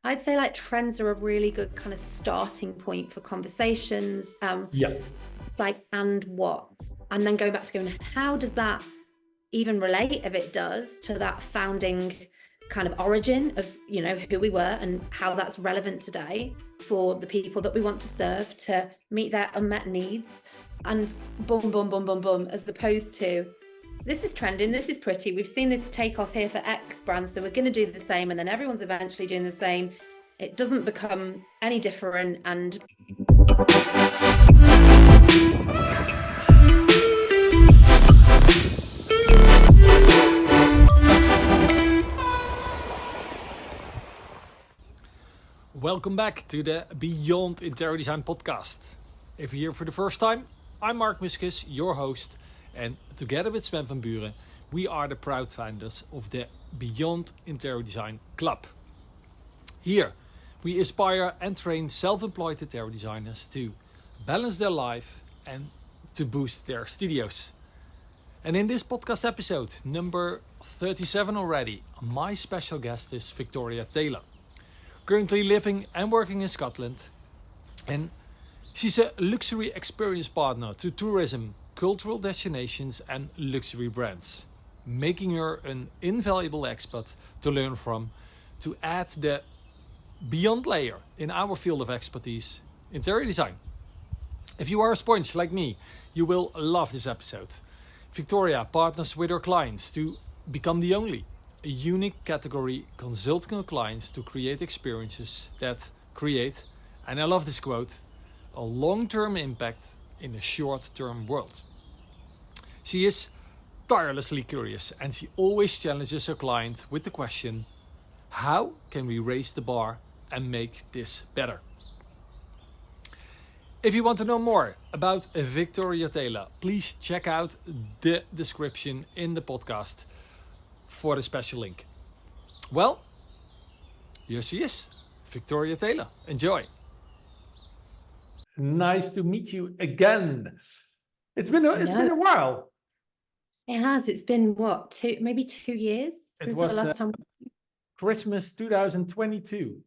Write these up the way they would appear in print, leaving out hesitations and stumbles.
I'd say like trends are a really good kind of starting point for conversations. Yeah. It's like, and what? And then going back to going, how does that even relate, if it does, to that founding kind of origin of, who we were and how that's relevant today for the people that we want to serve to meet their unmet needs. And boom, boom, boom, boom, boom, as opposed to this is trending, this is pretty, we've seen this take off here for X brand, so we're going to do the same, and then everyone's eventually doing the same. It doesn't become any different. And Welcome back to the Beyond Interior Design podcast. If you're here for the first time, I'm Mark Muskus, your host, and together with Sven van Buren, we are the proud founders of the Beyond Interior Design Club. Here, we inspire and train self-employed interior designers to balance their life and to boost their studios. And in this podcast episode, number 37 already, my special guest is Victoria Taylor, currently living and working in Scotland, and she's a luxury experience partner to tourism, cultural destinations and luxury brands, making her an invaluable expert to learn from, to add the beyond layer in our field of expertise, interior design. If you are a sponge like me, you will love this episode. Victoria partners with her clients to become the only a unique category consulting our clients to create experiences that create, and I love this quote, a long-term impact in a short-term world. She is tirelessly curious and she always challenges her client with the question, how can we raise the bar and make this better? If you want to know more about Victoria Taylor, please check out the description in the podcast for the special link. Well, here she is, Victoria Taylor. Enjoy. Nice to meet you again. It's been a while. it has. It's been what, maybe 2 years It since the was last time. Christmas 2022.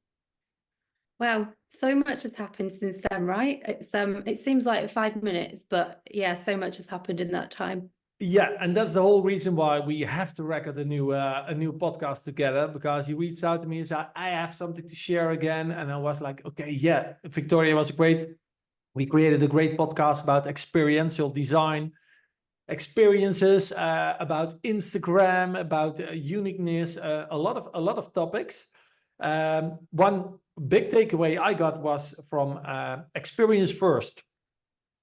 Wow, so much has happened since then, right? It seems like 5 minutes, but yeah, so much has happened in that time. Yeah, and that's the whole reason why we have to record a new podcast together, because you reached out to me and said, I have something to share again. And I was like, okay, yeah, Victoria was great. We created a great podcast about experiential design, experiences, about Instagram, about uniqueness, a lot of topics. One big takeaway I got was from experience first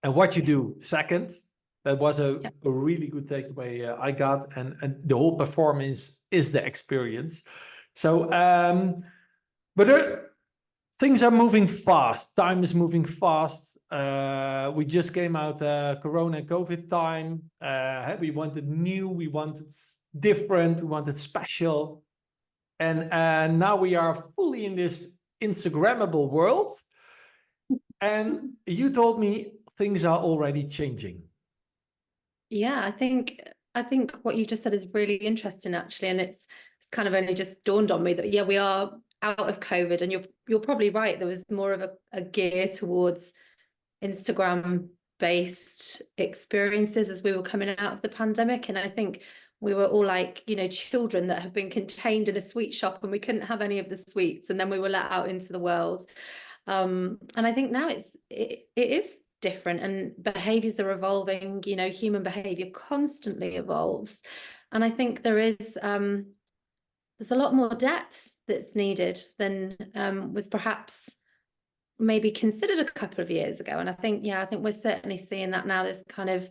and what you do second. That was a really good takeaway I got, and the whole performance is the experience. So, but things are moving fast. Time is moving fast. We just came out Corona and COVID time. We wanted new, we wanted different, we wanted special, and now we are fully in this Instagrammable world. And you told me things are already changing. Yeah, I think what you just said is really interesting actually, and it's kind of only just dawned on me that yeah, we are out of COVID, and you're probably right. There was more of a gear towards Instagram based experiences as we were coming out of the pandemic, and I think we were all like, children that have been contained in a sweet shop and we couldn't have any of the sweets, and then we were let out into the world. And I think now it is different, and behaviors are evolving. Human behavior constantly evolves, and I think there's a lot more depth that's needed than was perhaps maybe considered a couple of years ago. And I think we're certainly seeing that now. There's kind of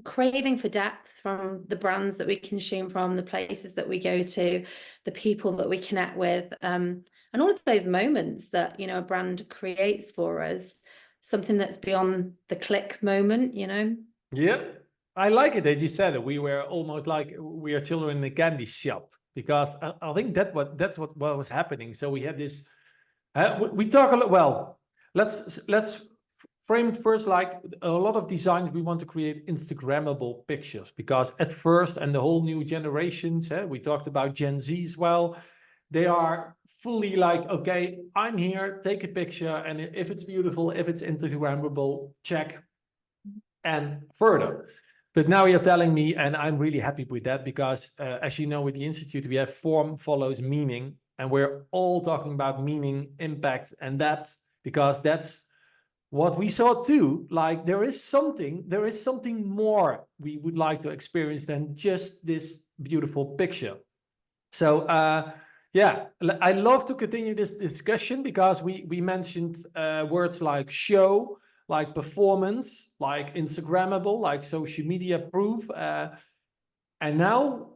craving for depth from the brands that we consume from, the places that we go to, the people that we connect with, and all of those moments that a brand creates for us, something that's beyond the click moment. Yeah, I like it that you said it. We were almost like we are children in a candy shop, because I think that's what was happening. So we had this. We talk a lot. Well, let's frame it first. Like a lot of designs, we want to create Instagrammable pictures, because at first, and the whole new generations, we talked about Gen Z as well. they are fully like, okay, I'm here, take a picture, and if it's beautiful, if it's Instagrammable, check, and further. But now you're telling me, and I'm really happy with that, because as you know, with the Institute, we have form follows meaning, and we're all talking about meaning, impact, and depth, because that's what we saw too. Like there is something more we would like to experience than just this beautiful picture. So yeah, I love to continue this discussion, because we mentioned words like show, like performance, like Instagrammable, like social media proof, and now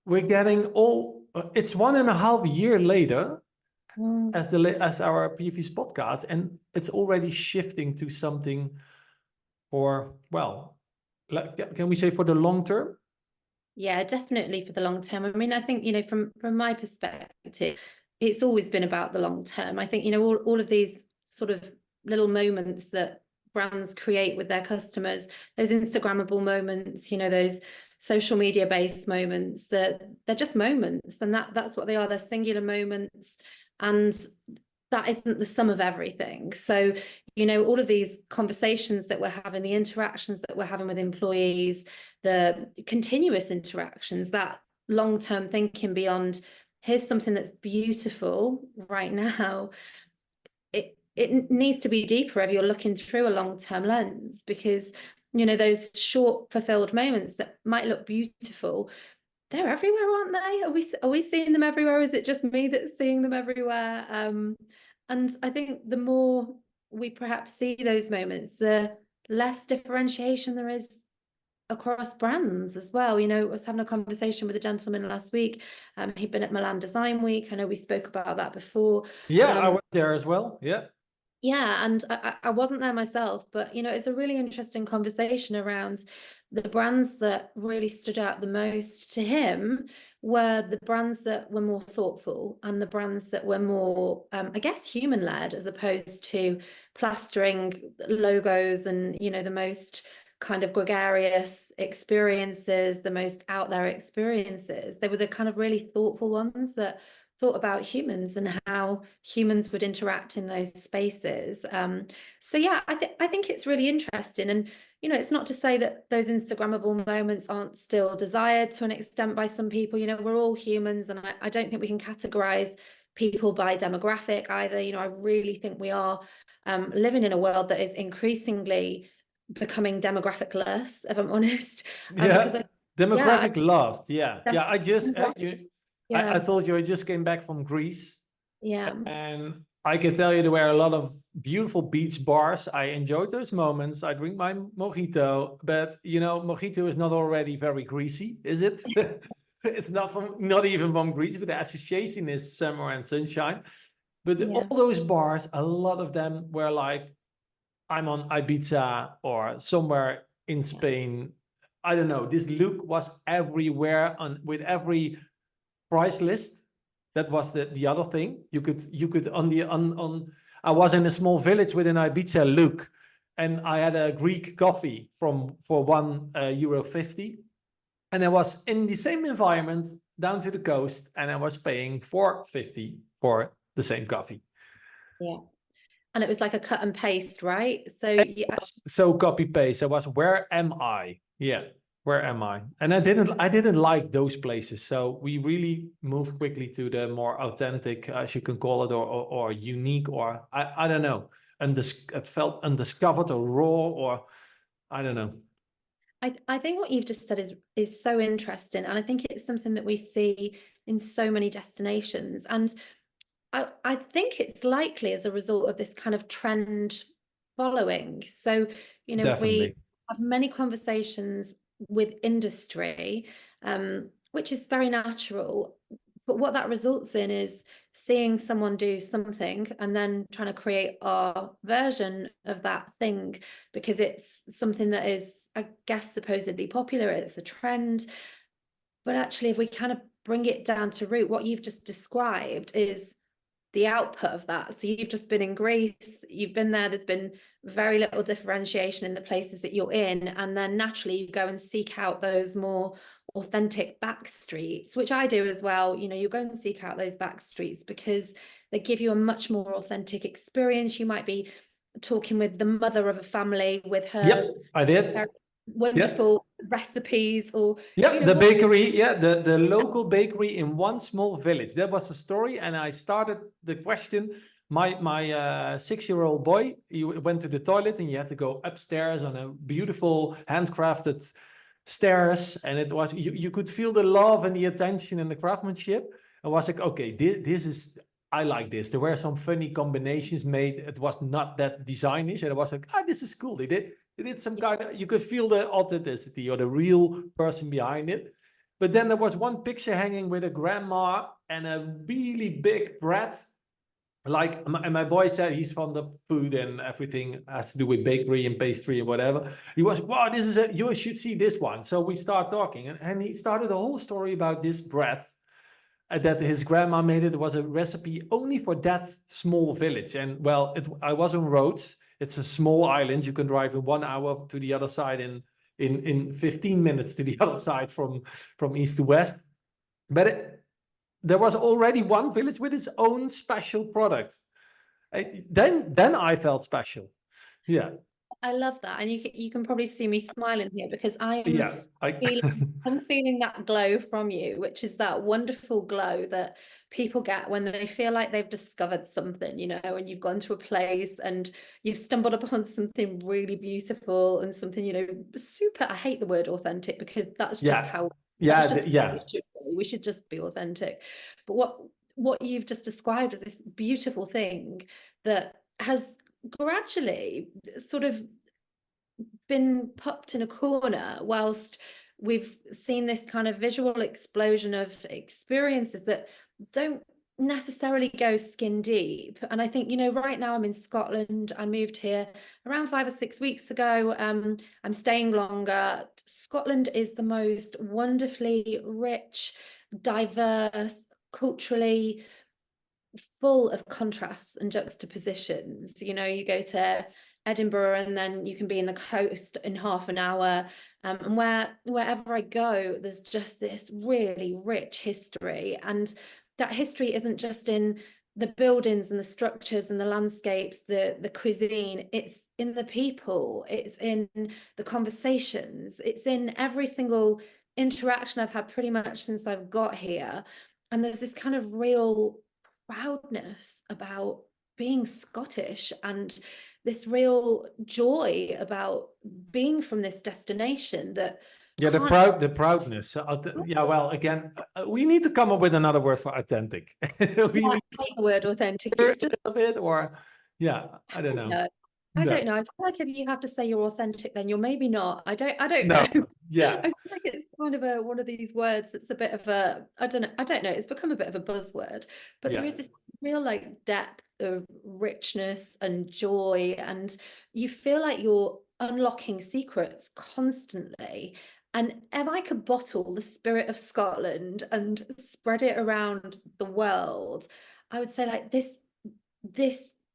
we're getting all. It's 1.5 years later as our previous podcast, and it's already shifting to something for, well, like, can we say for the long term? Yeah, definitely for the long term. I mean, I think, from my perspective, it's always been about the long term. I think, all of these sort of little moments that brands create with their customers, those Instagrammable moments, those social media based moments, that they're just moments, and that's what they are. They're singular moments, and that isn't the sum of everything. So, all of these conversations that we're having, the interactions that we're having with employees, the continuous interactions, that long-term thinking beyond, here's something that's beautiful right now. It needs to be deeper if you're looking through a long-term lens, because those short fulfilled moments that might look beautiful, they're everywhere, aren't they? Are we seeing them everywhere? Is it just me that's seeing them everywhere? And I think the more we perhaps see those moments, the less differentiation there is across brands as well. I was having a conversation with a gentleman last week. He'd been at Milan Design Week. I know we spoke about that before. Yeah, I was there as well. Yeah. Yeah, and I wasn't there myself, but it's a really interesting conversation around the brands that really stood out the most to him were the brands that were more thoughtful, and the brands that were more, I guess, human-led, as opposed to plastering logos and, the most kind of gregarious experiences, the most out there experiences. They were the kind of really thoughtful ones that thought about humans and how humans would interact in those spaces. So yeah, I think it's really interesting. And it's not to say that those Instagrammable moments aren't still desired to an extent by some people. We're all humans, and I don't think we can categorize people by demographic either. I really think we are living in a world that is increasingly becoming demographic-less, if I'm honest. Because Yeah, yeah, demographic lost. Yeah, yeah. I just I yeah, told you I just came back from Greece, yeah, and I can tell you there were a lot of beautiful beach bars. I enjoyed those moments. I drink my mojito, but mojito is not already very greasy, is it? It's not even from Greece, but the association is summer and sunshine. But yeah, all those bars, a lot of them were like, I'm on Ibiza or somewhere in yeah, Spain. I don't know. This look was everywhere on with every price list. That was the other thing. You could on the on. I was in a small village with an Ibiza look, and I had a Greek coffee for €1.50, and I was in the same environment down to the coast, and I was paying €4.50 for the same coffee. yeah. And it was like a cut and paste, right? So yeah, So copy paste. I was, where am I? Yeah, where am I? And I didn't like those places. So we really moved quickly to the more authentic, as you can call it, or unique, or I don't know. And it felt undiscovered or raw, or I don't know. I think what you've just said is so interesting, and I think it's something that we see in so many destinations. And I think it's likely as a result of this kind of trend following. So, we Definitely. have many conversations with industry, which is very natural. But what that results in is seeing someone do something and then trying to create our version of that thing, because it's something that is, I guess, supposedly popular. It's a trend. But actually, if we kind of bring it down to root, what you've just described is the output of that. So you've just been in Greece, you've been there's been very little differentiation in the places that you're in, and then naturally you go and seek out those more authentic back streets, which I do as well. You know, you go and seek out those back streets because they give you a much more authentic experience. You might be talking with the mother of a family with Yep, her I did. Yep. wonderful recipes, or Yep, the what. bakery, yeah, the local bakery in one small village. That was the story, and I started the question. My 6-year-old boy, he went to the toilet, and you had to go upstairs on a beautiful handcrafted stairs, and it was you could feel the love and the attention and the craftsmanship. I was like, okay, this is, I like this. There were some funny combinations made. It was not that designish, and I was like, this is cool. They did some kind of, you could feel the authenticity or the real person behind it. But then there was one picture hanging with a grandma and a really big bread. Like, and my boy said he's fond of food and everything has to do with bakery and pastry and whatever. He was, wow, this is you should see this one. So we start talking, and he started a whole story about this bread that his grandma made. It was a recipe only for that small village. And well, I was on Rhodes. It's a small island. You can drive in 1 hour to the other side in 15 minutes to the other side from east to west. But there was already one village with its own special product. Then I felt special. Yeah, I love that, and you can probably see me smiling here because yeah. feeling I'm feeling that glow from you, which is that wonderful glow that people get when they feel like they've discovered something, you know, and you've gone to a place and you've stumbled upon something really beautiful and something, you know, super. I hate the word authentic because that's just Yeah, how that's yeah, just how yeah. it should be. We should just be authentic. But what you've just described as this beautiful thing that has gradually sort of been popped in a corner whilst we've seen this kind of visual explosion of experiences that don't necessarily go skin deep. And I think, you know, right now I'm in Scotland. I moved here around 5 or 6 weeks ago. I'm staying longer. Scotland is the most wonderfully rich, diverse, culturally full of contrasts and juxtapositions. You know, you go to Edinburgh and then you can be in the coast in half an hour. And wherever I go, there's just this really rich history. And that history isn't just in the buildings and the structures and the landscapes, the cuisine, it's in the people, it's in the conversations, it's in every single interaction I've had pretty much since I've got here. And there's this kind of real proudness about being Scottish and this real joy about being from this destination that Yeah, can't. the proudness. Yeah, well, again, we need to come up with another word for authentic. Yeah, I We hate the word authentic. a It's just, little bit, or yeah, I I don't don't know. know. I don't No, know. I feel like if you have to say you're authentic, then you're maybe not. I don't know. no, I yeah, feel like it's kind of one of these words that's a bit of a, I don't know. It's become a bit of a buzzword, but there yeah, is this real like depth of richness and joy, and you feel like you're unlocking secrets constantly. And if I could bottle the spirit of Scotland and spread it around the world, I would say like this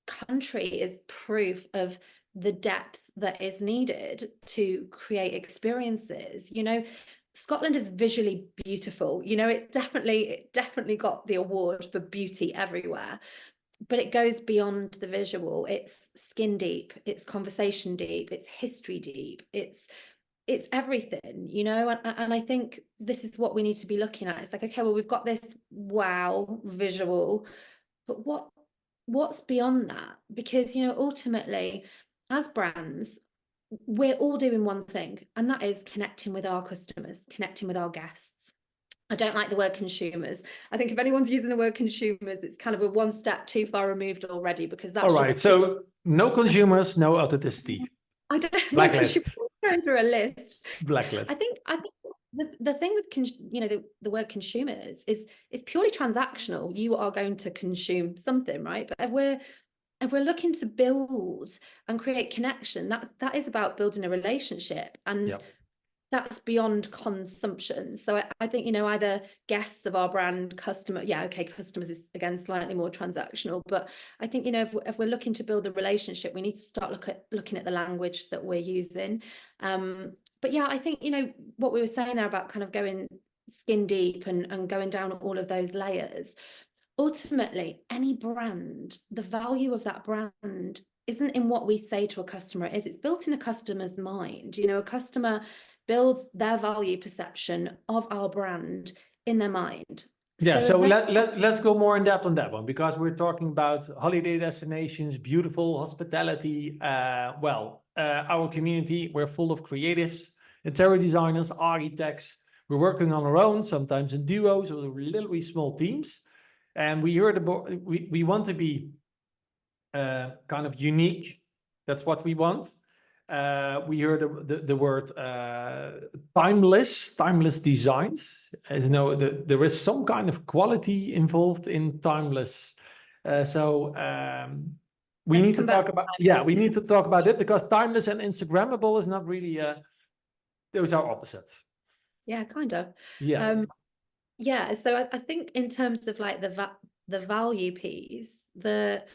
country is proof of the depth that is needed to create experiences. You know, Scotland is visually beautiful. You know, it definitely got the award for beauty everywhere, but it goes beyond the visual. It's skin deep, it's conversation deep, it's history deep, it's everything, you know. And I think this is what we need to be looking at. It's like, okay, well, we've got this wow visual, but what's beyond that? Because, you know, ultimately, as brands, we're all doing one thing, and that is connecting with our customers, connecting with our guests. I don't like the word consumers. I think if anyone's using the word consumers, it's kind of a one step too far removed already, because all that's just, right. So no consumers, no authenticity. I don't know, consumers Blacklist, going through a list. I blacklist. think I think the thing with you know, the word consumers is purely transactional. You are going to consume something, right? But if we're looking to build and create connection, that is about building a relationship, and Yeah, that's beyond consumption. So I think, you know, either guests of our brand, customer, yeah, okay, customers is again slightly more transactional, but I think, you know, if we're looking to build a relationship, we need to start looking at the language that we're using. but yeah, I think, what we were saying there about kind of going skin deep and going down all of those layers, ultimately, any brand, the value of that brand isn't in what we say to a customer, it's built in a customer's mind. A customer builds their value perception of our brand in their mind. Yeah, So if so they, let's go more in depth on that one, because we're talking about holiday destinations, beautiful hospitality. Our community, we're full of creatives, interior designers, architects. We're working on our own, sometimes in duos or literally small teams. And we heard about, we want to be kind of unique. That's what we want. We heard the word timeless designs. As you know, there is some kind of quality involved in timeless. We let's need to come back. talk about, yeah, we need to talk about it, because timeless and Instagrammable is not really, those are opposites. Yeah, kind of. Yeah. Yeah, so I think in terms of like the value piece, that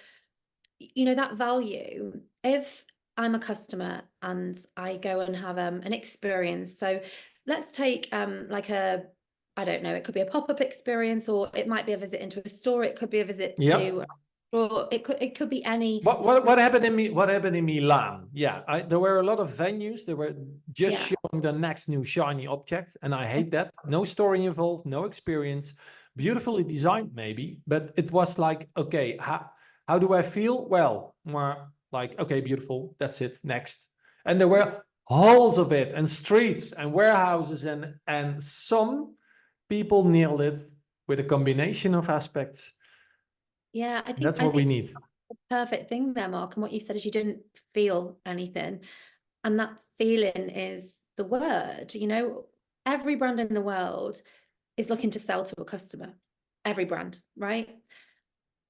value, if I'm a customer and I go and have an experience, so let's take like I don't know, it could be a pop-up experience, or it might be a visit into a store, it could be a visit Yeah. to, or it could be any. What happened in what happened in Milan? Yeah, there were a lot of venues. They were just Yeah, showing the next new shiny object, and I hate that. No story involved, no experience. Beautifully designed, maybe, but it was like, okay, how do I feel? Well, more like, okay, beautiful. That's it. Next, and there were halls of it, and streets, and warehouses, and some people nailed it with a combination of aspects. yeah, I think That's I what we think need. the perfect thing there, Mark, and what you said is you didn't feel anything. And that feeling is the word. Every brand in the world is looking to sell to a customer. Every brand, right?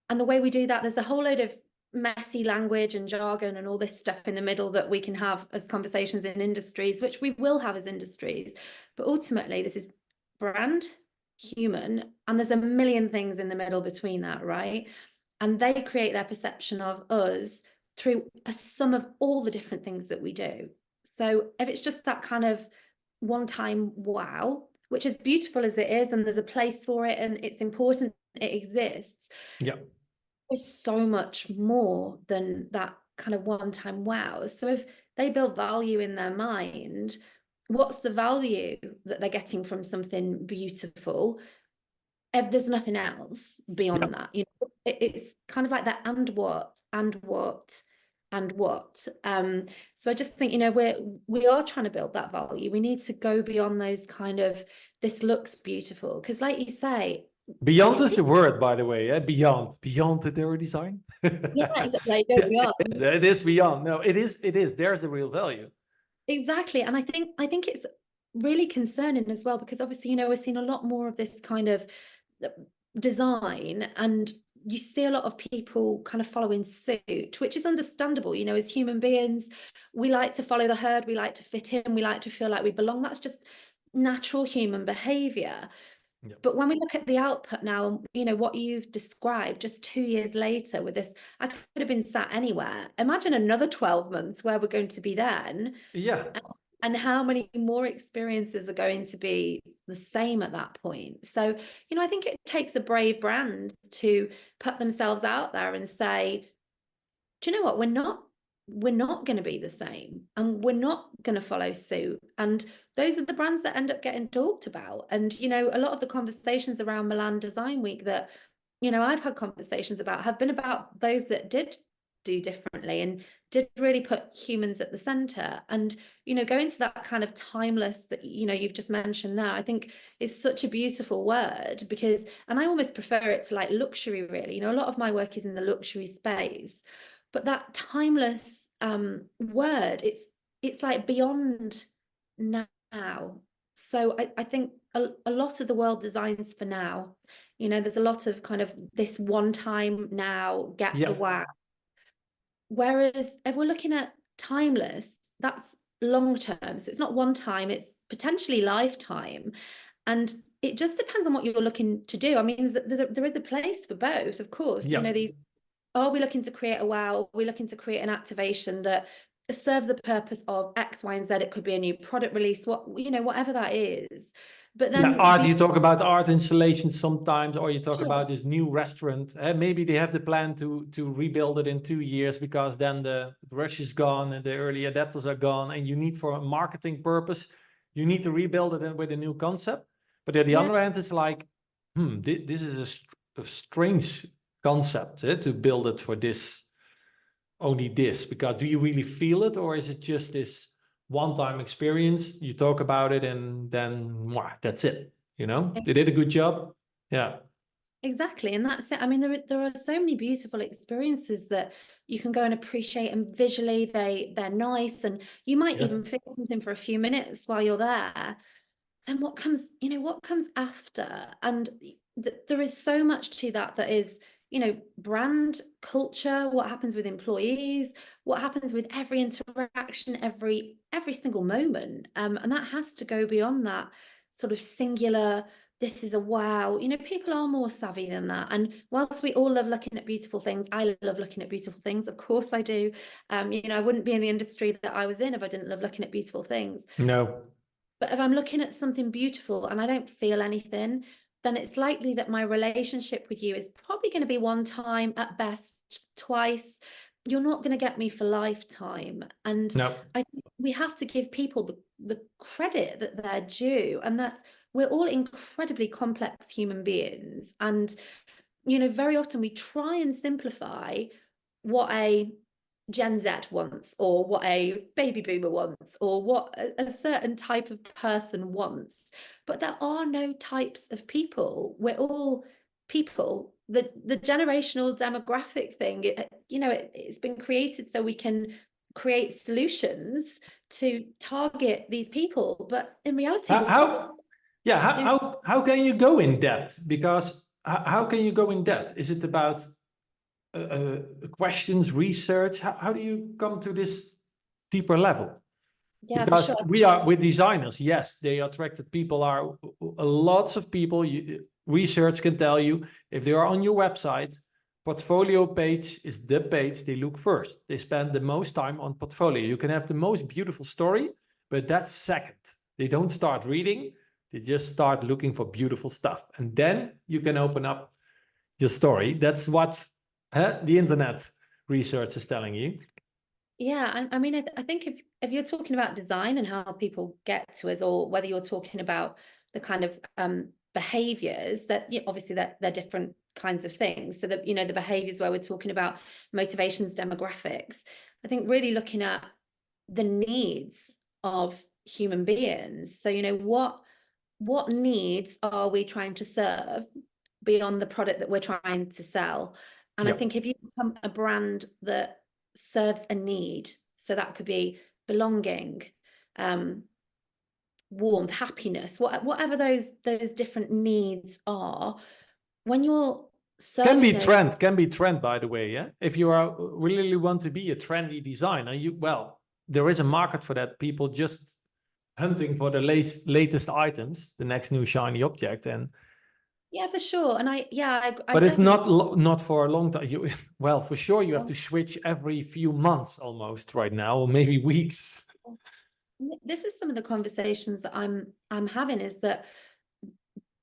And the way we do that, there's a whole load of messy language and jargon and all this stuff in the middle that we can have as conversations in industries, which we will have as industries. But ultimately, this is brand, human, and there's a million things in the middle between that, right? And they create their perception of us through a sum of all the different things that we do. So if it's just that kind of one time wow, which is beautiful as it is, and there's a place for it, and it's important it exists, Yeah. there's so much more than that kind of one time wow. So if they build value in their mind, what's the value that they're getting from something beautiful if there's nothing else Yeah. beyond that? It's kind of like that, and what, and what, and what. So I just think, we are trying to build that value. We need to go beyond those kind of, this looks beautiful, because like you say, we Beyond is see, the word, by the way. Beyond interior design. yeah, exactly, there you go, beyond. It is beyond. No, it is. It is. There's a real value. Exactly. And I think it's really concerning as well, because obviously, we're seeing a lot more of this kind of design, and you see a lot of people kind of following suit, which is understandable. As human beings, we like to follow the herd, we like to fit in, we like to feel like we belong. That's just natural human behavior. Yeah. But when we look at the output now, what you've described just 2 years later with this, I could have been sat anywhere. Imagine another 12 months where we're going to be then, Yeah. and how many more experiences are going to be the same at that point. So, I think it takes a brave brand to put themselves out there and say, do you know what, we're not going to be the same, and we're not going to follow suit. And those are the brands that end up getting talked about. And a lot of the conversations around Milan Design Week that I've had conversations about have been about those that did do differently and did really put humans at the center. And going to that kind of timeless that you've just mentioned there, I think is such a beautiful word, because, and I almost prefer it to like luxury, really. A lot of my work is in the luxury space, but that timeless word, it's like beyond now. So I think a lot of the world designs for now. There's a lot of kind of this one time now, get the Yeah. wow. Whereas if we're looking at timeless, that's long term. So it's not one time, it's potentially lifetime. And it just depends on what you're looking to do. I mean, there is a place for both, of course. Yeah. These, are we looking to create a wow? Are we looking to create an activation that serves a purpose of X, Y, and Z. It could be a new product release, whatever that is. But Yeah, then art, you talk about art installations sometimes, or you talk sure, about this new restaurant. Maybe they have the plan to rebuild it in 2 years because then the rush is gone and the early adapters are gone, and you need, for a marketing purpose, you need to rebuild it with a new concept. But at the yeah, other end, it's like, this is a strange concept, to build it for this, only this, because do you really feel it, or is it just this one-time experience? You talk about it and then that's it. They did a good job. Yeah. exactly. And that's it. I mean, there are so many beautiful experiences that you can go and appreciate, and visually they're nice, and you might Yeah. even feel something for a few minutes while you're there. Then what comes after? And there is so much to that is, brand culture, what happens with employees, what happens with every interaction, every single moment. And that has to go beyond that sort of singular, this is a wow. People are more savvy than that. And whilst we all love looking at beautiful things, I love looking at beautiful things. Of course I do. I wouldn't be in the industry that I was in if I didn't love looking at beautiful things. No. But if I'm looking at something beautiful and I don't feel anything, then it's likely that my relationship with you is probably going to be one time, at best twice. You're not going to get me for lifetime. And No. I think we have to give people the credit that they're due. And that's, we're all incredibly complex human beings. And, very often we try and simplify what a Gen Z wants, or what a baby boomer wants, or what a certain type of person wants. But there are no types of people. We're all people. The generational demographic thing, it's been created so we can create solutions to target these people. But in reality, How, we how yeah, do. how can you go in depth? Because how can you go in depth? Is it about questions, research? How do you come to this deeper level? Yeah, for Because sure. we are with designers, yes, they attracted people, are lots of people. Research can tell you, if they are on your website, portfolio page is the page they look first. They spend the most time on portfolio. You can have the most beautiful story, but that's second. They don't start reading, they just start looking for beautiful stuff, and then you can open up your story. That's what the internet research is telling you. Yeah, and I mean, I think if you're talking about design and how people get to us, or whether you're talking about the kind of behaviors that, obviously that they're different kinds of things. So that, the behaviors where we're talking about motivations, demographics, I think really looking at the needs of human beings. So, what needs are we trying to serve beyond the product that we're trying to sell? And I Yeah. think if you become a brand that serves a need, so that could be belonging, um, warmth, happiness, whatever those different needs are, when you're Can serving be those, trend, can be trend, by the way. Yeah, if you are really want to be a trendy designer, there is a market for that. People just hunting for the latest items, the next new shiny object, and yeah, for sure. And I but it's definitely. not for a long time. Well, for sure, you have to switch every few months almost right now, or maybe weeks. This is some of the conversations that I'm having, is that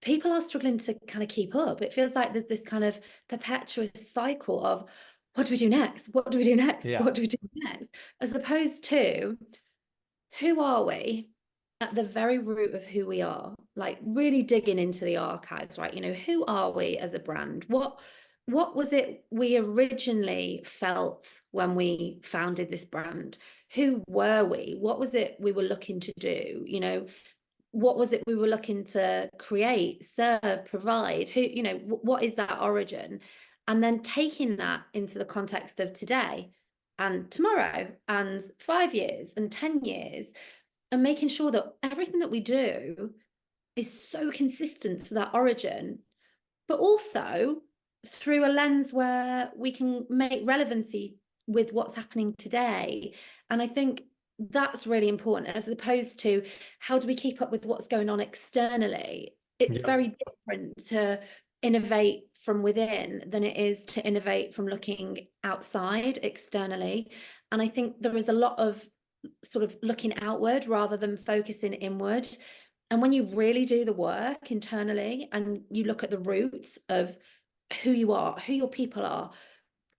people are struggling to kind of keep up. It feels like there's this kind of perpetuous cycle of, what do we do next? What do we do next? Yeah, What do we do next? As opposed to, who are we at the very root of who we are? Like really digging into the archives, right? Who are we as a brand? What was it we originally felt when we founded this brand? Who were we? What was it we were looking to do? What was it we were looking to create, serve, provide? What is that origin? And then taking that into the context of today and tomorrow and 5 years and 10 years, and making sure that everything that we do is so consistent to that origin, but also through a lens where we can make relevancy with what's happening today. And I think that's really important, as opposed to, how do we keep up with what's going on externally? It's yeah. very different to innovate from within than it is to innovate from looking outside externally. And I think there is a lot of sort of looking outward rather than focusing inward. And when you really do the work internally and you look at the roots of who you are, who your people are,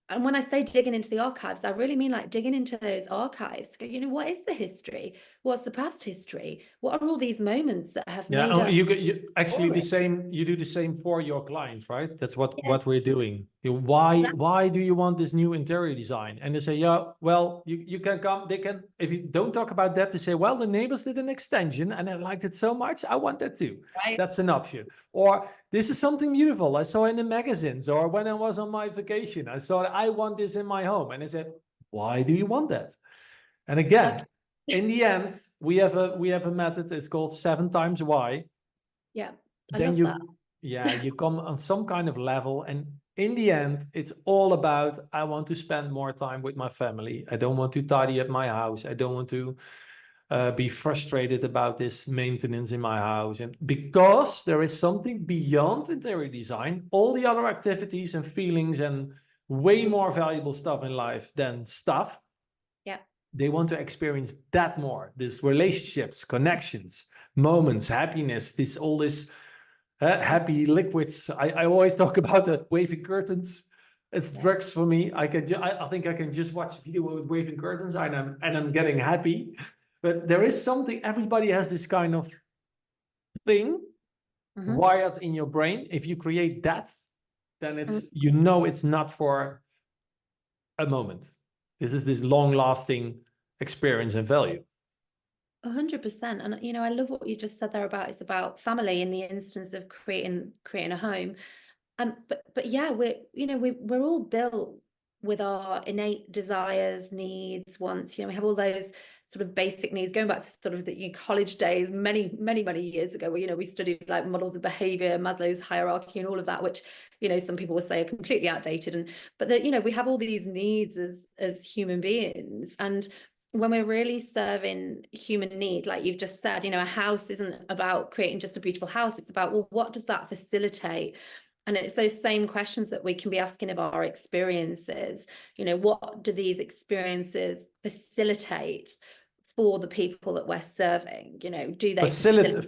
and when I say digging into the archives, I really mean like digging into those archives to go, what is the history? What's the past history? What are all these moments that have Yeah, made up you actually for the it? same. You do the same for your clients, right? That's Yeah, what we're doing. Why exactly. do you want this new interior design? And they say, yeah, well, you can come. They can, if you don't talk about that, they say, well, the neighbors did an extension and I liked it so much, I want that too. Right. That's an option. Or this is something beautiful I saw in the magazines, or when I was on my vacation, I saw I want this in my home, and I said, why do you want that? And Okay. again, in the end, we have a method. It's called 7 times why. Yeah. I Then love that. you come on some kind of level, and in the end, it's all about I want to spend more time with my family. I don't want to tidy up my house. I don't want to be frustrated about this maintenance in my house, and because there is something beyond interior design, all the other activities and feelings and way more valuable stuff in life than stuff. Yeah. They want to experience that more, these relationships, connections, moments, happiness, this all this happy liquids. I always talk about the waving curtains. It's Yeah. drugs for me. I think I can just watch a video with waving curtains and I'm getting happy. But there is something, everybody has this kind of thing Hmm. wired in your brain. If you create that, then it's it's not for a moment. This is this long lasting experience and value. 100%. And I love what you just said there about it's about family in the instance of creating a home. But yeah, we're all built with our innate desires, needs, wants. We have all those sort of basic needs going back to sort of the college days, many years ago, where we studied like models of behavior, Maslow's hierarchy, and all of that, which some people would say are completely outdated. But that we have all these needs as human beings, and when we're really serving human need, like you've just said, a house isn't about creating just a beautiful house. It's about, well, what does that facilitate? And it's those same questions that we can be asking of our experiences. What do these experiences facilitate for the people that we're serving? Do they facilitate?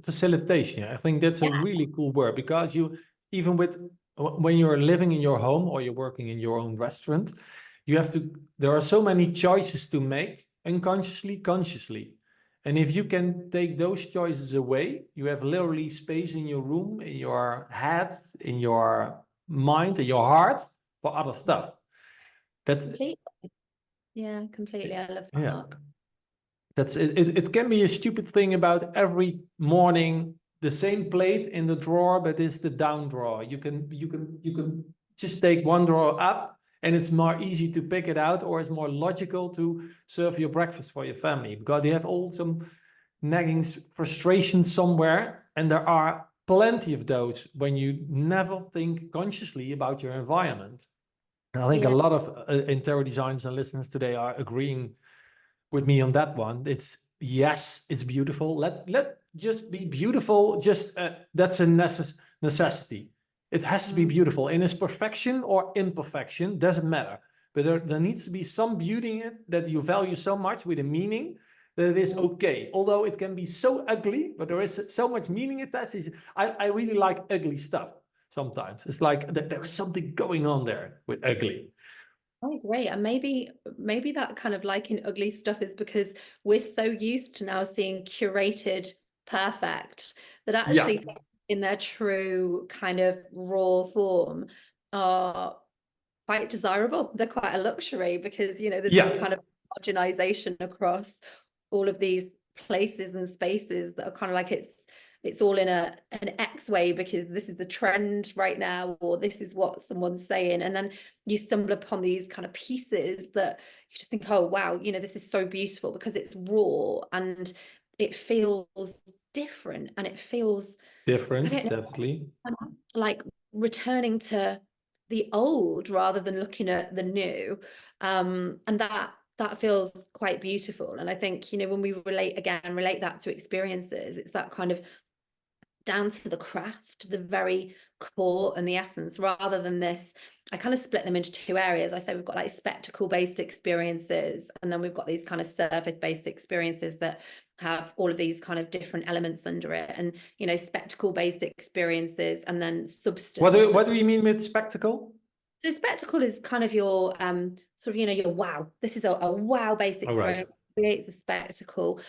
Facilitation. I think that's a Yeah. really cool word, because you, even with when you're living in your home or you're working in your own restaurant, you have to, there are so many choices to make, unconsciously, consciously. And if you can take those choices away, you have literally space in your room, in your head, in your mind, in your heart for other stuff. That's, Completely. Yeah, completely. I love that, yeah. Mark. That's it, it can be a stupid thing about every morning the same plate in the drawer, but it's the down drawer. You can just take one drawer up, and it's more easy to pick it out, or it's more logical to serve your breakfast for your family, because they have all some nagging frustrations somewhere, and there are plenty of those when you never think consciously about your environment. And I think a Yeah. lot of interior designers and listeners today are agreeing with me on that one. It's, yes, it's beautiful. Let just be beautiful. Just that's a necessity. It has to be Mm. beautiful in its perfection or imperfection, doesn't matter. But there needs to be some beauty in it that you value so much, with a meaning that it is okay. Although it can be so ugly, but there is so much meaning attached. I really like ugly stuff sometimes. It's like there is something going on there with ugly. Oh, great. And maybe that kind of liking ugly stuff is because we're so used to now seeing curated perfect that Yeah. actually things in their true kind of raw form are quite desirable. They're quite a luxury because, there's this Yeah. kind of homogenization across all of these places and spaces that are kind of like it's all in an X way because this is the trend right now, or this is what someone's saying. And then you stumble upon these kind of pieces that you just think, oh wow, this is so beautiful because it's raw and it feels different and it feels, I Difference, don't definitely. know, like returning to the old rather than looking at the new. And that feels quite beautiful. And I think, when we relate that to experiences, it's that kind of down to the craft, the very core and the essence, rather than this. I kind of split them into two areas. I say we've got like spectacle-based experiences, and then we've got these kind of surface-based experiences that have all of these kind of different elements under it. And, you know, spectacle-based experiences and then substance. What do you mean with spectacle? So spectacle is kind of your sort of, you know, your wow. This is a wow-based All right. experience. Creates a spectacle.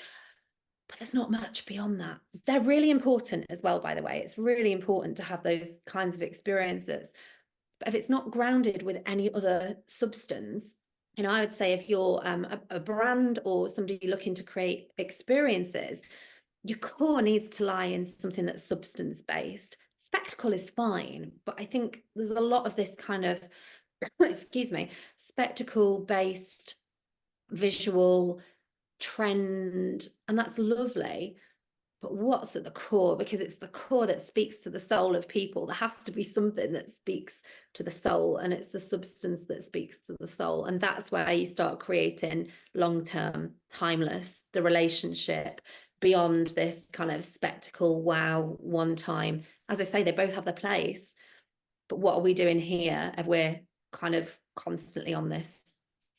But there's not much beyond that. They're really important as well, by the way. It's really important to have those kinds of experiences. But if it's not grounded with any other substance, you know, I would say if you're a brand or somebody looking to create experiences, your core needs to lie in something that's substance based. Spectacle is fine, but I think there's a lot of this kind of, excuse me, spectacle based visual trend, and that's lovely. But what's at the core? Because it's the core that speaks to the soul of people. There has to be something that speaks to the soul, and it's the substance that speaks to the soul. And that's where you start creating long-term, timeless, the relationship beyond this kind of spectacle, wow, one time. As I say, they both have their place. But what are we doing here if we're kind of constantly on this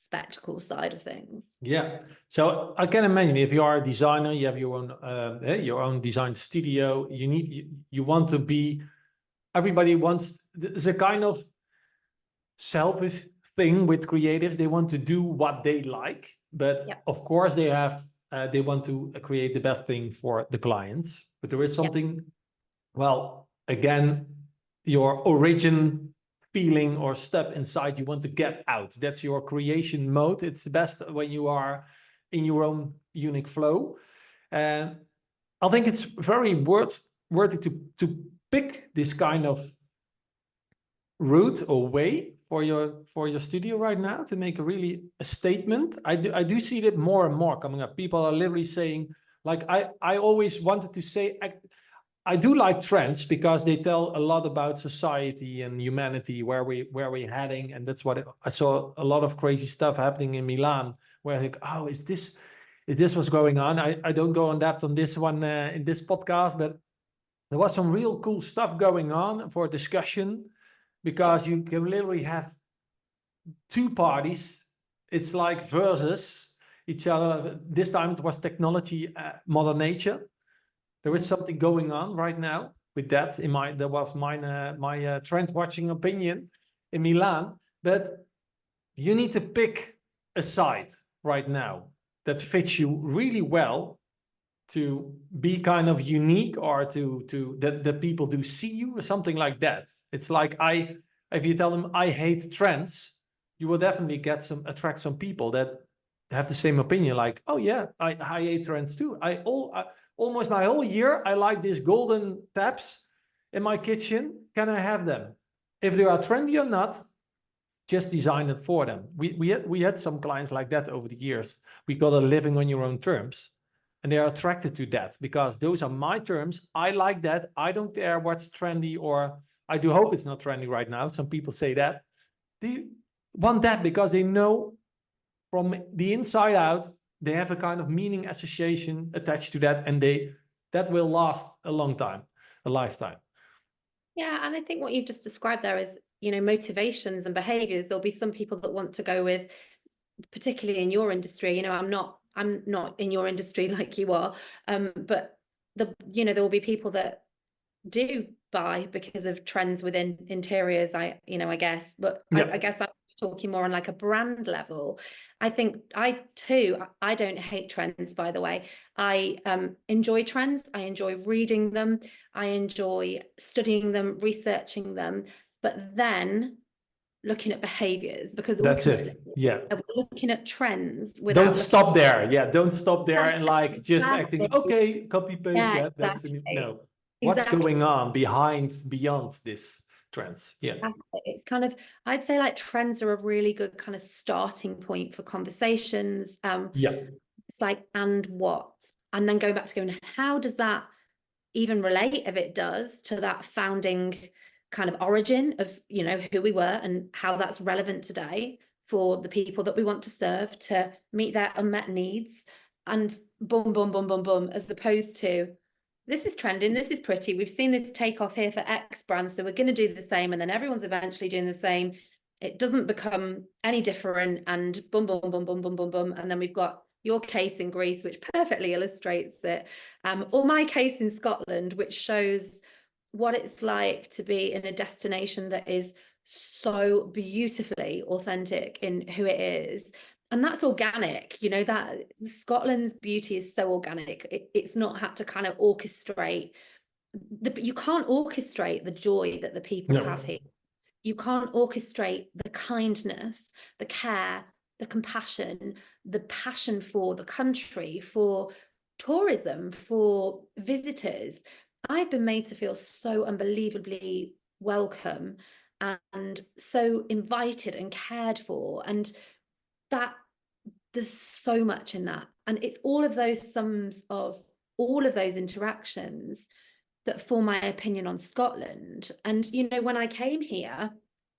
spectacle side of things? Yeah. So I can imagine if you are a designer, you have your own design studio. You want to be. Everybody wants. There's a kind of selfish thing with creatives. They want to do what they like, but Yep. of course they want to create the best thing for the clients. But there is something. Well, again, your origin feeling or stuff inside you want to get out. That's your creation mode. It's the best when you are in your own unique flow. And I think it's very worthy to pick this kind of route or way for your studio right now to make a statement. I do see that more and more coming up. People are literally saying, like, I always wanted to say, I do like trends because they tell a lot about society and humanity, where we're heading, and that's what I saw a lot of crazy stuff happening in Milan, where I think, oh, is this what's going on? I don't go in depth on this one in this podcast, but there was some real cool stuff going on for discussion, because you can literally have two parties. It's like versus each other. This time it was technology, mother nature. There is something going on right now with that. That was my trend watching opinion in Milan. But you need to pick a side right now that fits you really well to be kind of unique, or to that people do see you, or something like that. It's like if you tell them I hate trends, you will definitely attract some people that have the same opinion. Like, oh yeah, I hate trends too. Almost my whole year, I like these golden taps in my kitchen. Can I have them? If they are trendy or not, just design it for them. We had some clients like that over the years. We got a living on your own terms, and they are attracted to that because those are my terms. I like that. I don't care what's trendy, or I do hope it's not trendy right now. Some people say that. They want that because they know from the inside out, they have a kind of meaning association attached to that, and that will last a long time, a lifetime. Yeah, and I think what you've just described there is, you know, motivations and behaviors. There'll be some people that want to go with, particularly in your industry. You know, I'm not in your industry like you are, but there will be people that do buy because of trends within interiors. I guess, but Yeah. I guess I'm talking more on like a brand level. I think I don't hate trends, by the way. I enjoy trends. I enjoy reading them. I enjoy studying them, researching them, but then looking at behaviors, because That's it. ultimately Yeah. we're looking at trends without Don't stop there. Yeah. Don't stop there and like just exactly. acting, okay, copy paste Yeah, that. That's exactly. no. What's Exactly. going on beyond this trends? Yeah. It's kind of, I'd say like trends are a really good kind of starting point for conversations. Yeah. It's like, and what? And then going back to going, how does that even relate, if it does, to that founding kind of origin of, you know, who we were and how that's relevant today for the people that we want to serve to meet their unmet needs, and boom, boom, boom, boom, boom, as opposed to, this is trending, this is pretty, we've seen this take off here for X brand, so we're going to do the same, and then everyone's eventually doing the same. It doesn't become any different, and boom, boom, boom, boom, boom, boom, boom, and then we've got your case in Greece, which perfectly illustrates it, or my case in Scotland, which shows what it's like to be in a destination that is so beautifully authentic in who it is. And that's organic, you know, that Scotland's beauty is so organic. It's not had to kind of orchestrate you can't orchestrate the joy that the people have No. here. You can't orchestrate the kindness, the care, the compassion, the passion for the country, for tourism, for visitors. I've been made to feel so unbelievably welcome and so invited and cared for. And that there's so much in that. And it's all of those sums of all of those interactions that form my opinion on Scotland. And, you know, when I came here,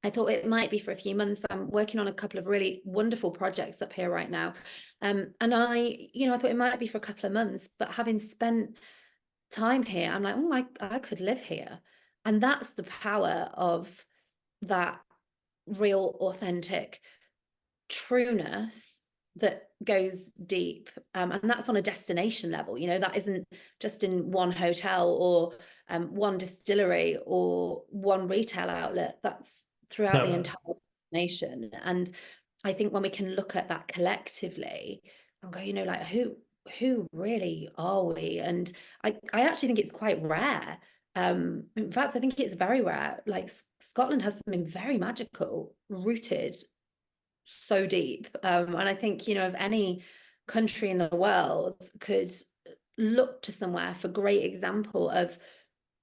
I thought it might be for a few months. I'm working on a couple of really wonderful projects up here right now. And I thought it might be for a couple of months, but having spent time here, I'm like, oh, I could live here. And that's the power of that real, authentic trueness that goes deep, and that's on a destination level. You know, that isn't just in one hotel or one distillery or one retail outlet. That's throughout the No. entire destination. And I think when we can look at that collectively and go, you know, like who really are we? And I actually think it's quite rare. In fact, I think it's very rare. Like Scotland has something very magical rooted so deep. And I think, you know, if any country in the world could look to somewhere for great example of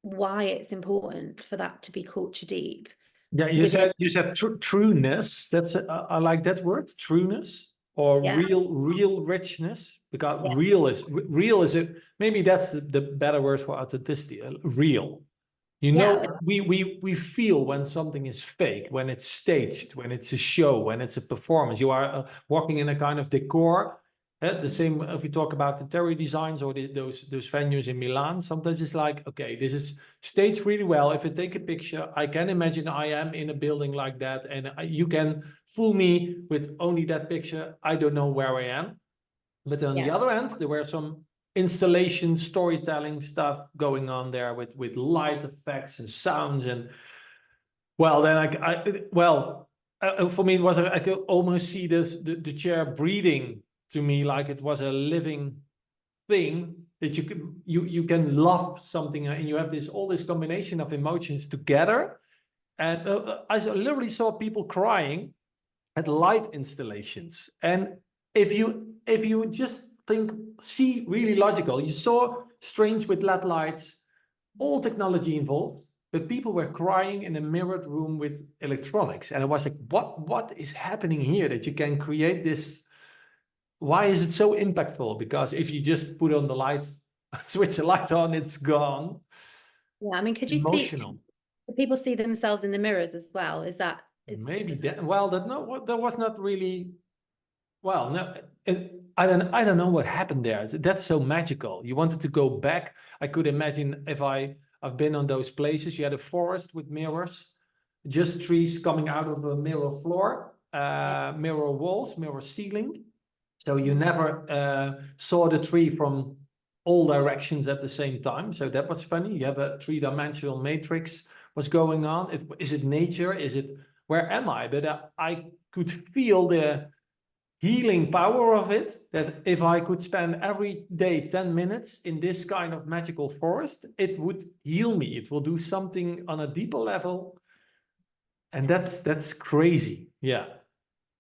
why it's important for that to be culture deep Yeah, within, you said trueness. That's I like that word, trueness, or yeah, real richness. Because yeah, real is a, maybe that's the better word for authenticity. Real. You know, yeah, we feel when something is fake, when it's staged, when it's a show, when it's a performance. You are walking in a kind of decor. The same if we talk about interior designs or those venues in Milan. Sometimes it's like, okay, this is staged really well. If I take a picture, I can imagine I am in a building like that, and you can fool me with only that picture. I don't know where I am. But on the yeah. other end, there were some installation, storytelling stuff going on there with light effects and sounds. And well, then for me, it was I could almost see the chair breathing to me like it was a living thing that you can love something and you have this all this combination of emotions together. And I literally saw people crying at light installations. And if you just see really logical, you saw strange with LED lights, all technology involved, but people were crying in a mirrored room with electronics. And I was like, what is happening here that you can create this? Why is it so impactful? Because if you just put on the light, switch the light on, it's gone. Yeah, I mean, Emotional. could people see themselves in the mirrors as well? Maybe that, well, that no, that was not really. Well, no, I don't know what happened there. That's so magical. You wanted to go back. I could imagine if I've been on those places. You had a forest with mirrors, just trees coming out of a mirror floor, Yeah. mirror walls, mirror ceiling. So you Mm. never saw the tree from all directions at the same time. So that was funny. You have a three-dimensional matrix was going on. Is it nature? Is it where am I? But I could feel the healing power of it, that if I could spend every day 10 minutes in this kind of magical forest, it would heal me. It will do something on a deeper level. And that's crazy. Yeah.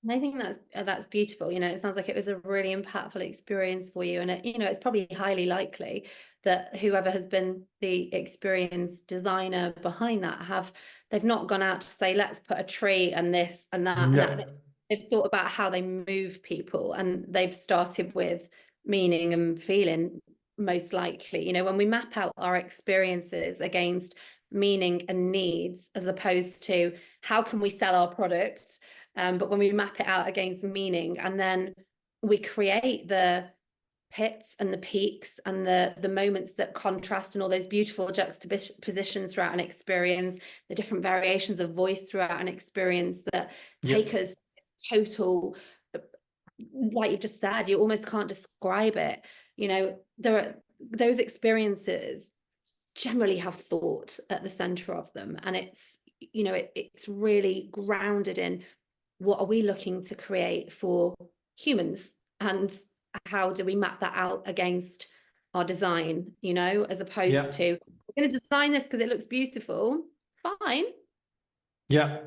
And I think that's beautiful. You know, it sounds like it was a really impactful experience for you. And it's probably highly likely that whoever has been the experienced designer behind that they've not gone out to say, let's put a tree and this and that and that. No. They've thought about how they move people, and they've started with meaning and feeling, most likely. You know, when we map out our experiences against meaning and needs, as opposed to how can we sell our product, but when we map it out against meaning, and then we create the pits and the peaks and the moments that contrast and all those beautiful juxtapositions throughout an experience, the different variations of voice throughout an experience that take us total, like you just said, you almost can't describe it. There are those experiences generally have thought at the center of them, and it's really grounded in what are we looking to create for humans, and how do we map that out against our design, as opposed to we're going to design this because it looks beautiful. Fine. Yeah.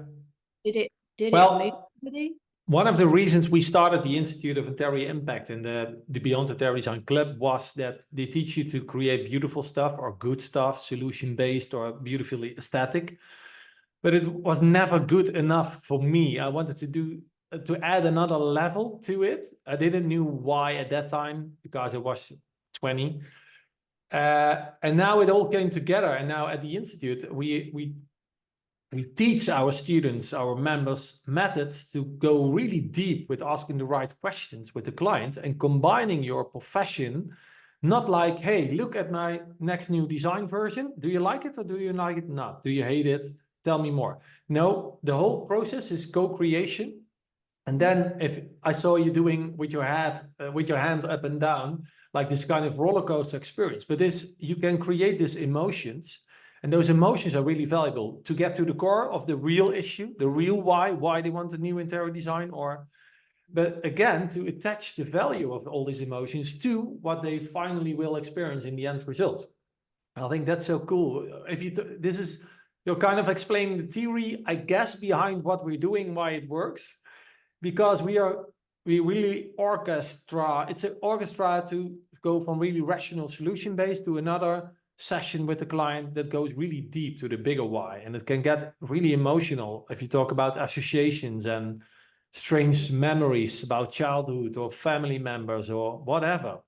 Did it move Well, somebody? one of the reasons we started the Institute of Interior Impact and the Beyond Interior Design Club was that they teach you to create beautiful stuff or good stuff, solution-based or beautifully aesthetic. But it was never good enough for me. I wanted to add another level to it. I didn't know why at that time, because I was 20. And now it all came together. And now at the Institute, we teach our students, our members, methods to go really deep with asking the right questions with the client and combining your profession, not like, hey, look at my next new design version. Do you like it or do you like it not? Do you hate it? Tell me more. No, the whole process is co-creation. And then if I saw you doing with your hand up and down, like this kind of roller coaster experience, but you can create these emotions. And those emotions are really valuable to get to the core of the real issue, the real why they want a new interior design, but again, to attach the value of all these emotions to what they finally will experience in the end result. I think that's so cool. You're kind of explaining the theory, I guess, behind what we're doing, why it works, because we really orchestra. It's an orchestra to go from really rational solution based to another session with the client that goes really deep to the bigger why, and it can get really emotional if you talk about associations and strange memories about childhood or family members or whatever.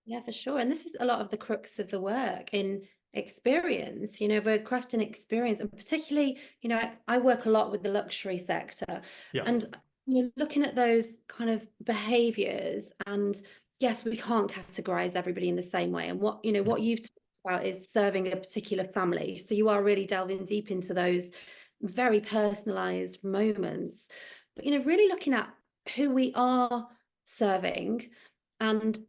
Yeah, for sure. And this is a lot of the crux of the work in experience. We're crafting experience, and particularly, I work a lot with the luxury sector, Yeah. and looking at those kind of behaviors. And yes, we can't categorize everybody in the same way. And what you've talked about is serving a particular family. So you are really delving deep into those very personalized moments. But really looking at who we are serving and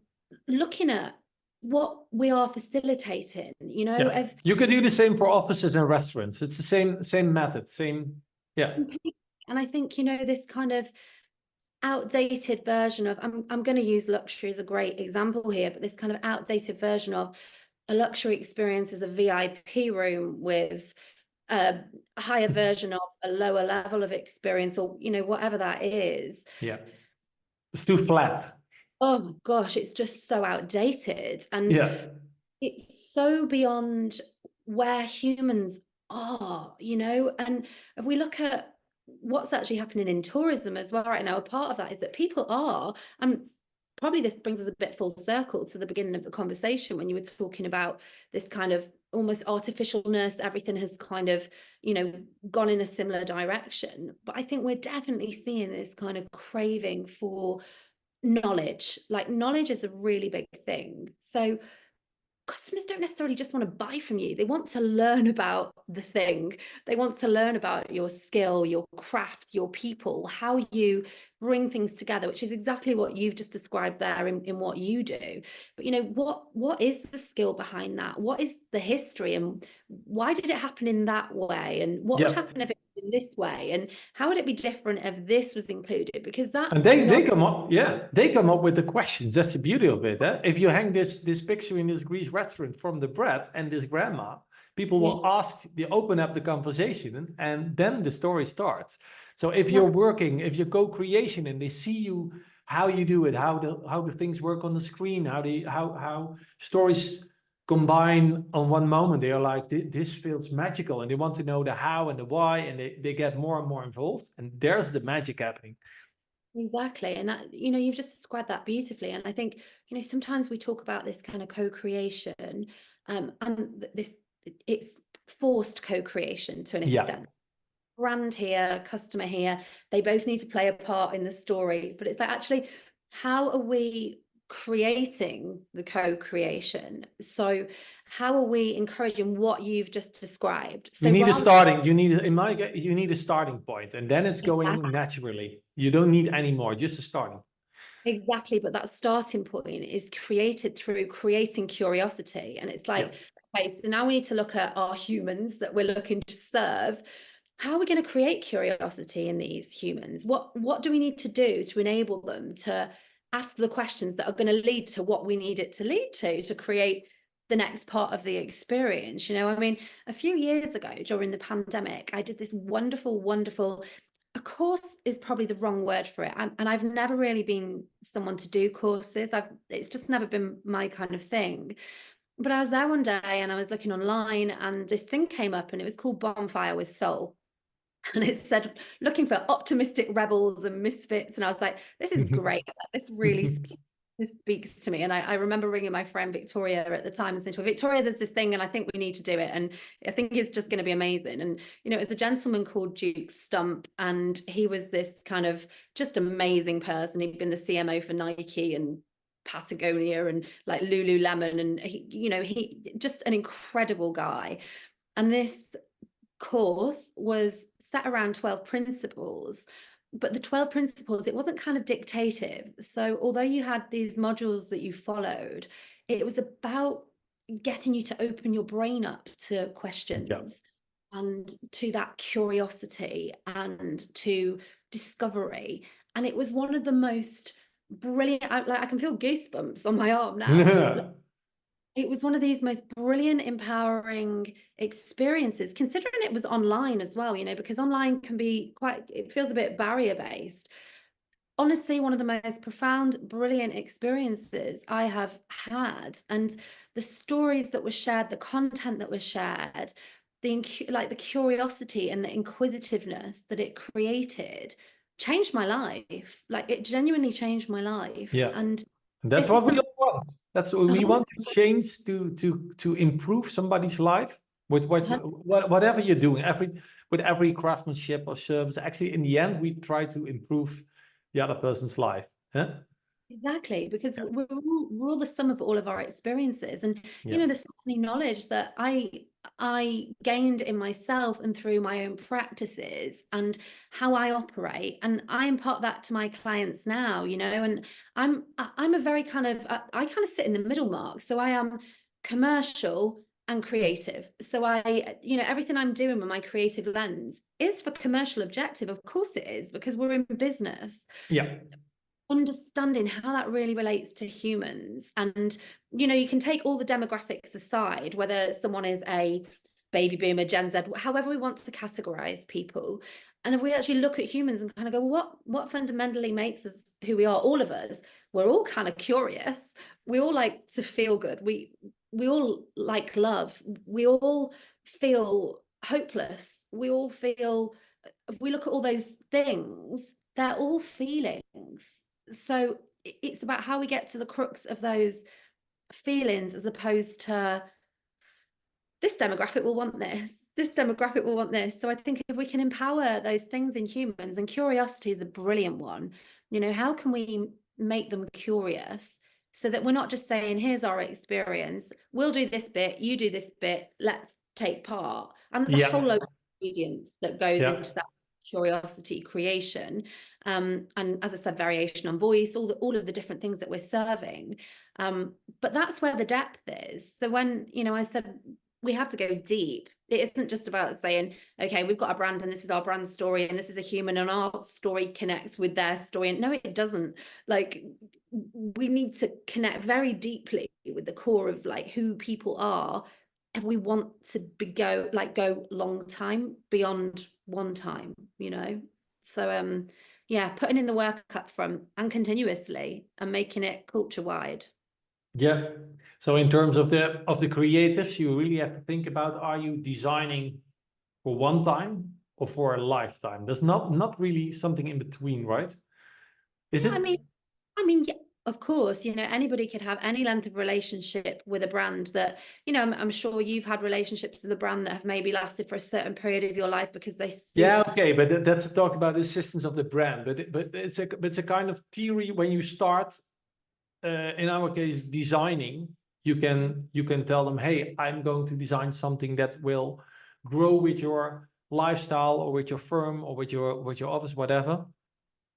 looking at what we are facilitating, Yeah. You could do the same for offices and restaurants. It's the same method, yeah. And I think, this kind of outdated version of, I'm going to use luxury as a great example here, but this kind of outdated version of a luxury experience is a VIP room with a higher version of a lower level of experience, or, whatever that is. Yeah. It's too flat. Oh my gosh, it's just so outdated. And yeah. It's so beyond where humans are, and if we look at what's actually happening in tourism as well right now, a part of that is that people are, and probably this brings us a bit full circle to the beginning of the conversation when you were talking about this kind of almost artificialness, everything has kind of, gone in a similar direction. But I think we're definitely seeing this kind of craving for knowledge. Like, knowledge is a really big thing. So customers don't necessarily just want to buy from you. They want to learn about the thing. They want to learn about your skill, your craft, your people, how you bring things together, which is exactly what you've just described there in what you do. But what is the skill behind that? What is the history, and why did it happen in that way? And what would happen if it was in this way? And how would it be different if this was included? Because that and they come up, they come up with the questions. That's the beauty of it. If you hang this picture in this Greece restaurant from the bread and this grandma, people will they open up the conversation, and then the story starts. So if you're co-creation, and they see you, how you do it, how the things work on the screen, how stories combine on one moment, they are like, this feels magical, and they want to know the how and the why, and they get more and more involved, and there's the magic happening. Exactly. And that, you've just described that beautifully. And I think, sometimes we talk about this kind of co-creation, and it's forced co-creation to an extent. Brand here, customer here, they both need to play a part in the story. But it's like, actually, how are we creating the co-creation. So how are we encouraging what you've just described? You So need a rather starting, you need a starting point, and then it's than going naturally. You don't need any more, just a starting. exactly, but that starting point is created through creating curiosity. And it's Yeah. like, okay, so now we need to look at our humans that we're looking to serve. How are we going to create curiosity in these humans? What do we need to do to enable them to ask the questions that are going to lead to what we need it to lead to create the next part of the experience? You know, I mean, a few years ago during the pandemic, I did this wonderful, wonderful, a course is probably the wrong word for it. And I've never really been someone to do courses. It's just never been my kind of thing. But I was there one day and I was looking online and this thing came up and it was called Bonfire with Soul. And it said looking for optimistic rebels and misfits. And I was like, this is great. This really this speaks to me. And I remember ringing my friend Victoria at the time and saying to her, Victoria, there's this thing and I think we need to do it. And I think it's just going to be amazing. And, you know, it was a gentleman called Duke Stump. And he was this kind of just amazing person. He'd been the CMO for Nike and Patagonia and like Lululemon. And he just an incredible guy. And this course was set around 12 principles, but the 12 principles, it wasn't kind of dictative. So although you had these modules that you followed, it was about getting you to open your brain up to Yeah. questions and to that curiosity and to discovery. And it was one of the most brilliant, I can feel goosebumps on my arm now. It was one of these most brilliant, empowering experiences, considering it was online as well, you know, because online can be it feels a bit barrier based. Honestly, one of the most profound, brilliant experiences I have had. And the stories that were shared, the content that was shared, the curiosity and the inquisitiveness that it created changed my life. Like it genuinely changed my life. Yeah. And And that's this is what we something all want. That's what we want to change, to improve somebody's life with whatever you're doing. With every craftsmanship or service, actually, in the end, we try to improve the other person's life. Huh? exactly, because Yeah. we're all the sum of all of our experiences, and you Yeah. know, there's so many knowledge that I gained in myself and through my own practices and how I operate, and I impart that to my clients now. You know, and I'm a very kind of I kind of sit in the middle mark, so I am commercial and creative. So you know, everything I'm doing with my creative lens is for commercial objective. Of course it is, because we're in business. Yeah. Understanding how that really relates to humans. And you know, you can take all the demographics aside, whether someone is a baby boomer, Gen Z, however we want to categorize people, and if we actually look at humans and kind of go, well, what fundamentally makes us who we are, all of us, we're all kind of curious, we all like to feel good, we all like love, we all feel hopeless, we all feel, if we look at all those things, they're all feelings. So it's about how we get to the crux of those feelings, as opposed to this demographic will want this demographic will want this. So I think if we can empower those things in humans, and curiosity is a brilliant one, you know, how can we make them curious so that we're not just saying, here's our experience, we'll do this bit, you do this bit, let's take part. And there's a whole Yeah. load of ingredients that goes Yeah. into that curiosity creation. And as I said, variation on voice, all of the different things that we're serving. But that's where the depth is. So when, you know, I said we have to go deep, it isn't just about saying, okay, we've got a brand and this is our brand story and this is a human and our story connects with their story. And no, it doesn't. Like, we need to connect very deeply with the core of like who people are if we want to go long time beyond one time, you know. So yeah, putting in the work up front and continuously and making it culture wide. Yeah. So in terms of the creatives, you really have to think about, are you designing for one time or for a lifetime? There's not really something in between, right? Is I it? mean, yeah, of course, you know, anybody could have any length of relationship with a brand that, you know, I'm sure you've had relationships with a brand that have maybe lasted for a certain period of your life because they Yeah, suit the. okay, but that's a talk about the assistance of the brand. But it's a kind of theory when you start. in our case, designing, you can tell them, hey, I'm going to design something that will grow with your lifestyle or with your firm or with your office, whatever.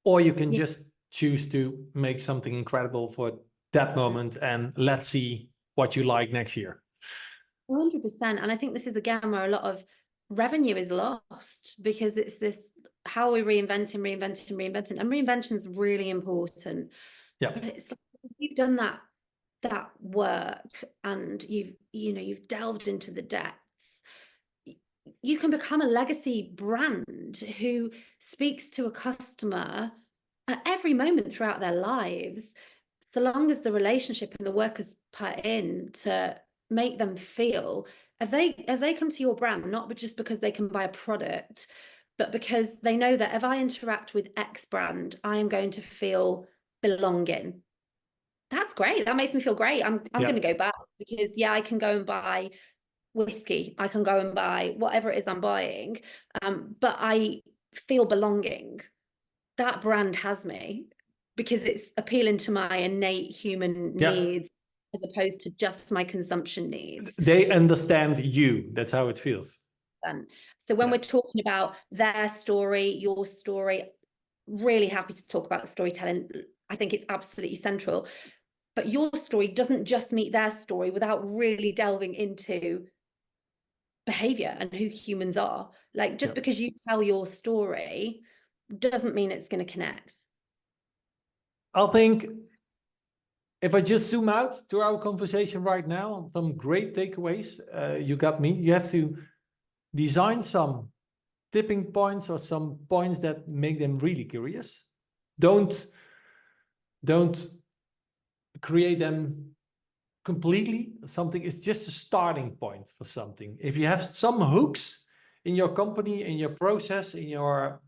Or you can Yeah, just choose to make something incredible for that moment and let's see what you like next year. 100%. And I think this is again where a lot of revenue is lost because it's this, how are we reinventing? And reinvention is really important. Yeah. But it's like you've done that work and you've delved into the depths. You can become a legacy brand who speaks to a customer at every moment throughout their lives, so long as the relationship and the work is put in to make them feel, if they come to your brand not just because they can buy a product, but because they know that if I interact with X brand, I am going to feel belonging. That's great. That makes me feel great. I'm going to go back because I can go and buy whiskey. I can go and buy whatever it is I'm buying, but I feel belonging. That brand has me because it's appealing to my innate human Yeah. needs as opposed to just my consumption needs. They understand you. That's how it feels. And so when we're talking about their story, your story, really happy to talk about storytelling. I think it's absolutely central. But your story doesn't just meet their story without really delving into behavior and who humans are. Like, just because you tell your story doesn't mean it's going to connect. I think if I just zoom out to our conversation right now, some great takeaways. You got me. You have to design some tipping points or some points that make them really curious. Don't create them completely. Something is just a starting point for something. If you have some hooks in your company, in your process, in your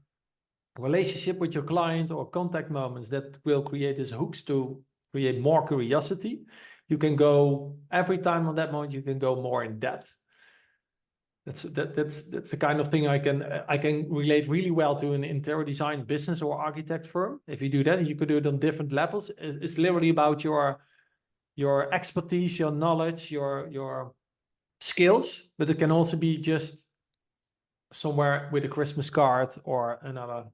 relationship with your client or contact moments that will create these hooks to create more curiosity, you can go every time on that moment, you can go more in depth. That's the kind of thing I can relate really well to an interior design business or architect firm. If you do that, you could do it on different levels. It's literally about your expertise, your knowledge, your skills, but it can also be just somewhere with a Christmas card or another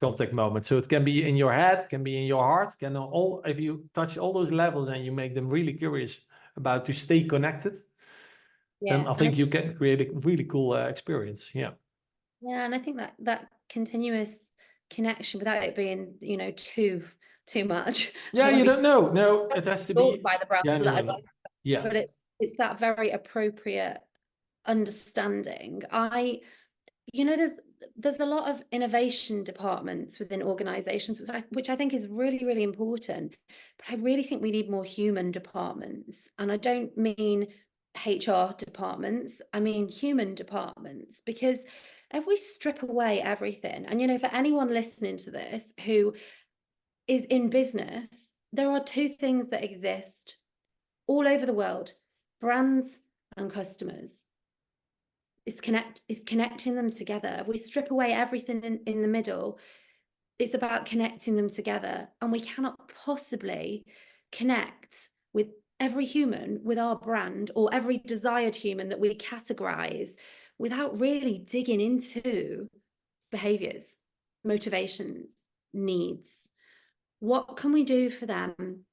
contact moment. So it can be in your head, can be in your heart, can all, if you touch all those levels and you make them really curious about to stay connected, then I think you can create a really cool experience. Yeah. Yeah, and I think that continuous connection without it being, too much. I Yeah, don't want you to be don't know. No, it has to stalked be by the brand so that I buy. genuine. Yeah. But it's that very appropriate understanding. There's a lot of innovation departments within organizations, which I think is really, really important. But I really think we need more human departments. And I don't mean HR departments, I mean human departments, because if we strip away everything, and for anyone listening to this who is in business, there are two things that exist all over the world: brands and customers. It's connecting them together. If we strip away everything in the middle, it's about connecting them together. And we cannot possibly connect with every human with our brand, or every desired human that we categorize, without really digging into behaviors, motivations, needs. What can we do for them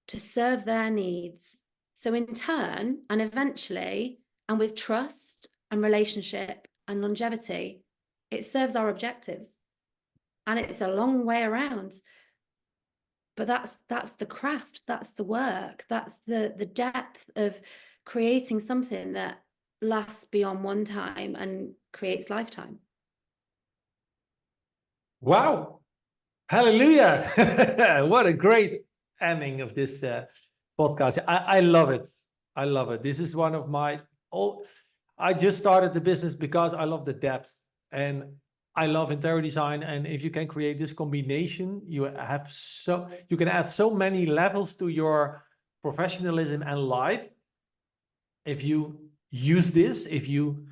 to serve their needs? So in turn, and eventually, and with trust and relationship and longevity, it serves our objectives. And it's a long way around. But that's the craft, that's the work, that's the depth of creating something that lasts beyond one time and creates lifetime. Wow. Hallelujah. What a great ending of this podcast. I love it. I love it. This is one of my all. I just started the business because I love the depth and I love interior design. And if you can create this combination, you can add so many levels to your professionalism and life. If you use this, if you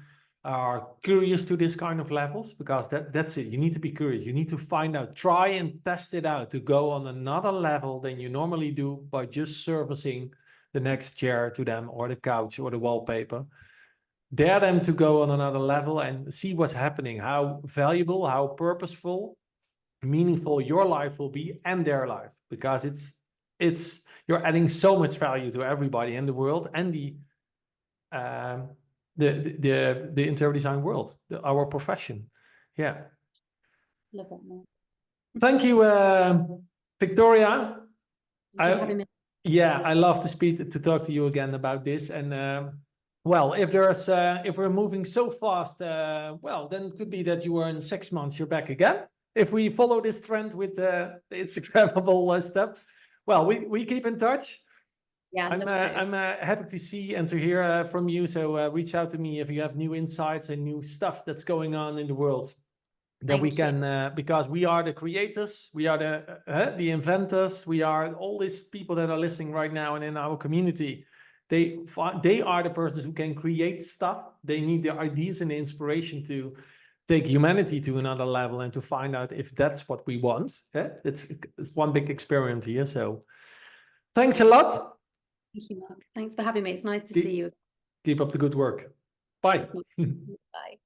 are curious to this kind of levels, because that's it. You need to be curious. You need to find out, try and test it out, to go on another level than you normally do by just servicing the next chair to them, or the couch, or the wallpaper. Dare them to go on another level and see what's happening, how valuable, how purposeful, meaningful your life will be, and their life, because it's you're adding so much value to everybody in the world, and um, the interior design world, our profession. Yeah. Love that, Mark. Thank you, Victoria. Thank you for having me. Yeah, I love to talk to you again about this. And well, if we're moving so fast, well, then it could be that you are in 6 months, you're back again. If we follow this trend with the Instagrammable stuff, well, we keep in touch. Yeah, I'd love to. I'm happy to see and to hear from you. So reach out to me if you have new insights and new stuff that's going on in the world, that we can, because we are the creators, we are the inventors, we are all these people that are listening right now and in our community. They are the persons who can create stuff. They need the ideas and the inspiration to take humanity to another level and to find out if that's what we want. It's one big experiment here. So thanks a lot. Thank you, Mark. Thanks for having me. It's nice to see you. Keep up the good work. Bye. Bye.